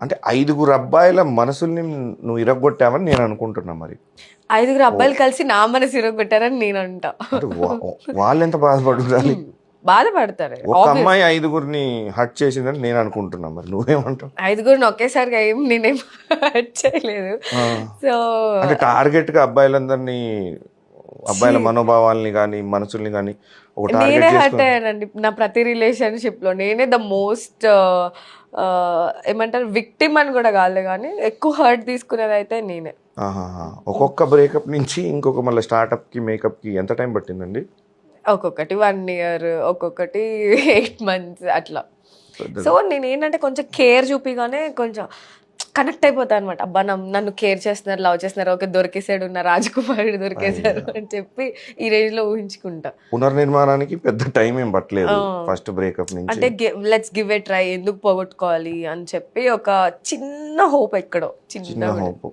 అంటే 5 అబ్బాయిల మనసుల్ని నువ్వు ఇరగొట్టావని నేను అనుకుంటున్నా. మరి 5 అబ్బాయిలు కలిసి నా మనసు ఇరగొట్టారని నేను అంటా. అంటే వాళ్ళు ఎంత బాధపడుతుంది? బాధపడతారు. ఒక అమ్మాయి 5గురిని హర్ట్ చేసిందని నేను అనుకుంటున్నా. మరి నువ్వేమంటావు? 5గురిని ఒకేసారిగా నేనేం హర్ట్ చేయలేదు. సో అంటే టార్గెట్ గా అబ్బాయిలందరినీ, అబ్బాయిల మనోభావాల్ని కానీ మనసుల్ని కానీ ఒక నేనే టార్గెట్ హర్ట్ అయ్యానండి నా ప్రతి రిలేషన్షిప్ లో. నేనే ద మోస్ట్ ఏమంటారు విక్టిమ్ అని కూడా కాదు, కానీ ఎక్కువ హర్ట్ తీసుకునేది అయితే నేనే. ఒక్కొక్క బ్రేకప్ నుంచి ఇంకొక మళ్ళీ స్టార్ట్అప్ కి మేకప్ కి ఎంత టైం పట్టిందండి? ఒక్కొక్కటి 1 year, ఒక్కొక్కటి 8 months అట్లా. సో నేను ఏంటంటే కొంచెం కేర్ చూపిగానే కొంచెం కనెక్ట్ అయిపోతా అనమాట. అబ్బా నన్ను కేర్ చేస్తున్నారు, లవ్ చేస్తున్నారు, ఓకే దొరికేసాడు నా రాజకుమారుడు దొరికేశారు అని చెప్పి ఈ రేంజ్ లో ఊహించుకుంటా. పునర్నిర్మాణానికి పెద్ద టైం ఏం పట్టలేదు ఫస్ట్ బ్రేకప్ నుంచి. అంటే లెట్స్ గివ్ ఏ ట్రై, ఎందుకు పోగొట్టుకోవాలి అని చెప్పి ఒక చిన్న హోప్, ఎక్కడో చిన్న హోప్.